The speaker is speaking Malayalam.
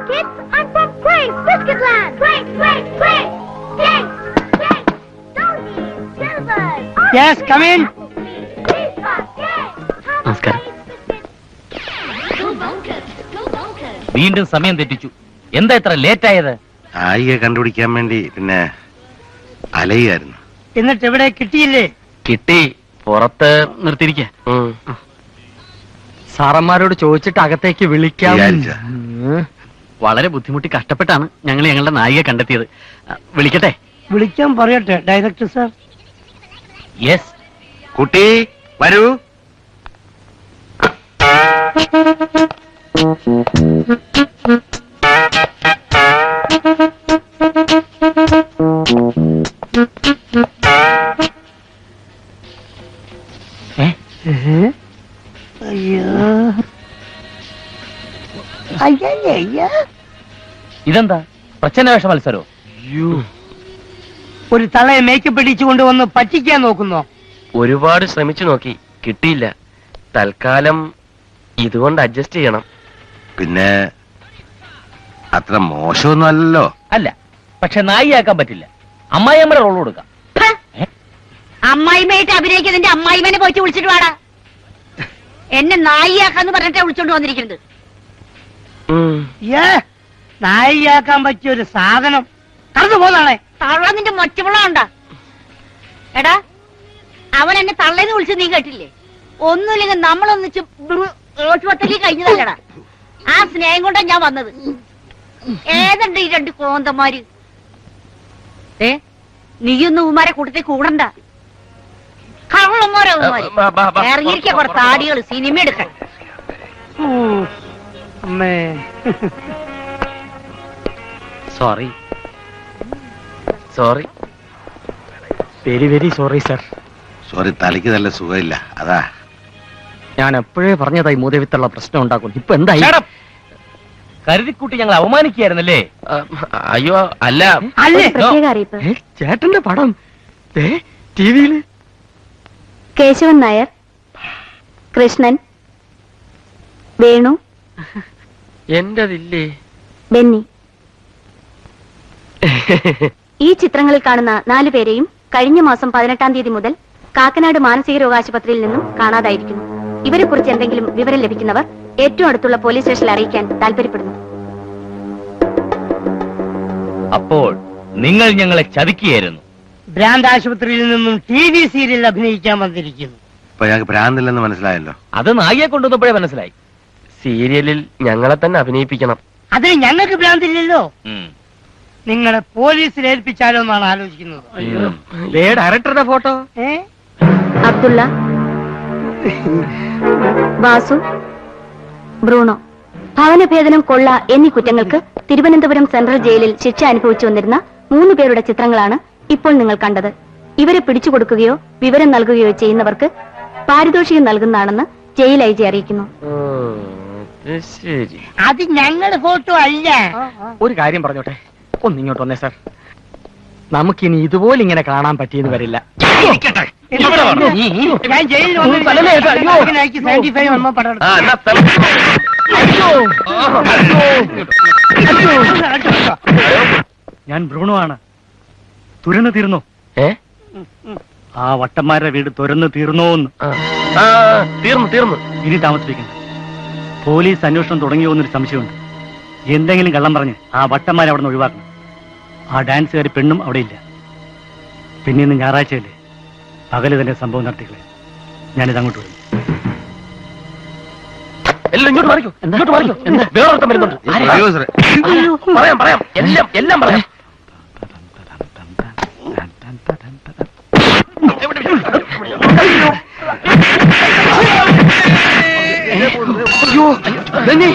kids. I'm from Grace, Biscuitland. Grace, Grace, Grace. Grace, Grace. Doggies, Silvers. Yes, come in. നമസ്കാരം. വീണ്ടും സമയം തെറ്റിച്ചു. എന്താ ഇത്ര ലേറ്റ് ആയത്? ആയിയെ കണ്ടുപിടിക്കാൻ വേണ്ടി പിന്നെ അലയായിരുന്നു. എന്നിട്ട് ഇവിടെ കിട്ടിയില്ലേ? കിട്ടി, പുറത്ത് നിർത്തിയിരിക്ക. സാറന്മാരോട് ചോദിച്ചിട്ട് അകത്തേക്ക് വിളിക്കാം. വിചാരിച്ചാ? വളരെ ബുദ്ധിമുട്ടി കഷ്ടപ്പെട്ടാണ് ഞങ്ങൾ ഞങ്ങളുടെ നായികയെ കണ്ടെത്തിയത്. വിളിക്കട്ടെ? വിളിക്കാൻ പറയട്ടെ ഡയറക്ടർ സാർ. യെസ്. കുട്ടി വരൂ. ഇതെന്താ പ്രച്ഛന്നവേഷ മത്സരോ? ഒരു തളയെ മേക്കപ്പ് ഇടിച്ചു കൊണ്ടുവന്ന് പറ്റിക്കാൻ നോക്കുന്നോ? ഒരുപാട് ശ്രമിച്ചു നോക്കി, കിട്ടിയില്ല. തൽക്കാലം ഇതുകൊണ്ട് അഡ്ജസ്റ്റ് ചെയ്യണം. പിന്നെ അത്ര മോശമൊന്നും അല്ലല്ലോ. അല്ല, പക്ഷെ നായികയാക്കാൻ പറ്റില്ല. അമ്മായിയമ്മയുടെ റോൾ കൊടുക്കാം. അമ്മായിമായിട്ട് അഭിനയിക്കുന്നതിന്റെ അമ്മായിമനെ പോയിട്ട് വിളിച്ചിട്ട് വാടാ. എന്നെ നായിയാക്കാന്ന് പറഞ്ഞിട്ടാ വിളിച്ചോണ്ട് വന്നിരിക്കുന്നത്. നായികയാക്കാൻ പറ്റിയ ഒരു സാധനം കടന്നു പോന്നാണേ. തള്ള നിന്റെ മറ്റുമുള്ള ഉണ്ടാ. എടാ, അവൻ എന്നെ തള്ളേന്ന് വിളിച്ച് നീ കേട്ടില്ലേ? ഒന്നുമില്ലെങ്കിൽ നമ്മളൊന്നിച്ച് ഓട്ടുപത്തലി കഴിഞ്ഞതല്ലടാ. ആ സ്നേഹം കൊണ്ടാ ഞാൻ വന്നത്. ഏതുണ്ട് ഈ രണ്ട് കോന്തന്മാര്? നീയൊന്നും ഉമാരെ കൂട്ടത്തിൽ കൂടണ്ട. കള്ളന്മാരോ ഇറങ്ങിയിരിക്ക കുറെ താടികള് സിനിമ എടുക്കാൻ. അമ്മേ, sorry sorry, very very sorry sir. Sorry, തലയ്ക്ക് നല്ല സുഖമില്ല, അതാ. ഞാൻ എപ്പോഴേ പറഞ്ഞതായി മൂതവിത്തുള്ള പ്രശ്നം ഉണ്ടാക്കും. ഇപ്പൊ എന്തായി? കരുതിക്കൂട്ടി ഞങ്ങൾ അവമാനിക്കുകയായിരുന്നല്ലേ? അയ്യോ അല്ല. ചേട്ടന്റെ പടം ടിവിയില്. കേശവൻ നായർ, കൃഷ്ണൻ, വേണു, എന്റതില്ലേ? ബെന്നി. ഈ ചിത്രങ്ങളിൽ കാണുന്ന 4 പേരെയും കഴിഞ്ഞ മാസം 18-ാം തീയതി മുതൽ കാക്കനാട് മാനസിക രോഗാശുപത്രിയിൽ നിന്നും കാണാതായിരിക്കുന്നു. ഇവരെ കുറിച്ച് എന്തെങ്കിലും വിവരം ലഭിക്കുന്നവർ ഏറ്റവും അടുത്തുള്ള പോലീസ് സ്റ്റേഷനിൽ അറിയിക്കാൻ താല്പര്യപ്പെടുന്നു. അപ്പോൾ നിങ്ങൾ ഞങ്ങളെ ചതിക്കുകയായിരുന്നു. ഭ്രാന്ത് ആശുപത്രിയിൽ നിന്നും TV സീരിയൽ അഭിനയിക്കാൻ വന്നിരിക്കുന്നു. ഇപ്പൊ ഞങ്ങൾക്ക് ഭ്രാന്തില്ലെന്ന് മനസ്സിലായല്ലോ. അത് നായികയെ കൊണ്ടുവന്നപ്പോഴേ മനസ്സിലായി. സീരിയലിൽ ഞങ്ങളെ തന്നെ അഭിനയിപ്പിക്കണം. അതിന് ഞങ്ങൾക്ക് ഭ്രാന്തില്ലല്ലോ. നിങ്ങളെ പോലീസിൽ ഏൽപ്പിച്ചാലോ എന്നാണ് ആലോചിക്കുന്നത്. ഡയറക്ടറുടെ ഫോട്ടോ. അബ്ദുള്ള, വാസു, ബ്രൂണോ ഭവനഭേദനം, കൊള്ള എന്നീ കുറ്റങ്ങൾക്ക് തിരുവനന്തപുരം സെൻട്രൽ ജയിലിൽ ശിക്ഷ അനുഭവിച്ചു വന്നിരുന്ന 3 പേരുടെ ചിത്രങ്ങളാണ് ഇപ്പോൾ നിങ്ങൾ കണ്ടത്. ഇവരെ പിടിച്ചുകൊടുക്കുകയോ വിവരം നൽകുകയോ ചെയ്യുന്നവർക്ക് പാരിതോഷികം നൽകുന്നതാണെന്ന് ജയിൽ IG അറിയിക്കുന്നു. അത് ഞങ്ങളുടെ ഫോട്ടോ അല്ല. ഒരു കാര്യം പറഞ്ഞോട്ടെ, ഒന്നിങ്ങോട്ട് വന്നേ സാർ. നമുക്കിനി ഇതുപോലെ ഇങ്ങനെ കാണാൻ പറ്റിയെന്ന് വരില്ല. ഞാൻ ജയിലിൽ ഞാൻ ബ്രൂണോ ആണ്. തുരന്നു തീർന്നോ? ആ വട്ടന്മാരുടെ വീട് തുരന്നു തീർന്നോന്ന്? തീർന്നു. ഇനി താമസിപ്പിക്കണ്ട. പോലീസ് അന്വേഷണം തുടങ്ങിയോ എന്നൊരു സംശയമുണ്ട്. എന്തെങ്കിലും കള്ളം പറഞ്ഞ് ആ വട്ടന്മാരെ അവിടെ നിന്ന് ഒഴിവാക്കണം. ആ ഡാൻസുകാരി പെണ്ണും അവിടെ ഇല്ല. പിന്നെ ഇന്ന് ഞായറാഴ്ചയല്ലേ, പകല് തന്നെ സംഭവം നടത്തിക്കളെ. ഞാനിത് അങ്ങോട്ട് വരും. എല്ലാം ഇങ്ങോട്ട് മാറിക്കോ. വേറൊരുത്തം വരുന്നുണ്ട്. പറയാം എല്ലാം പറയാം. അയ്യോ, ബെന്നി.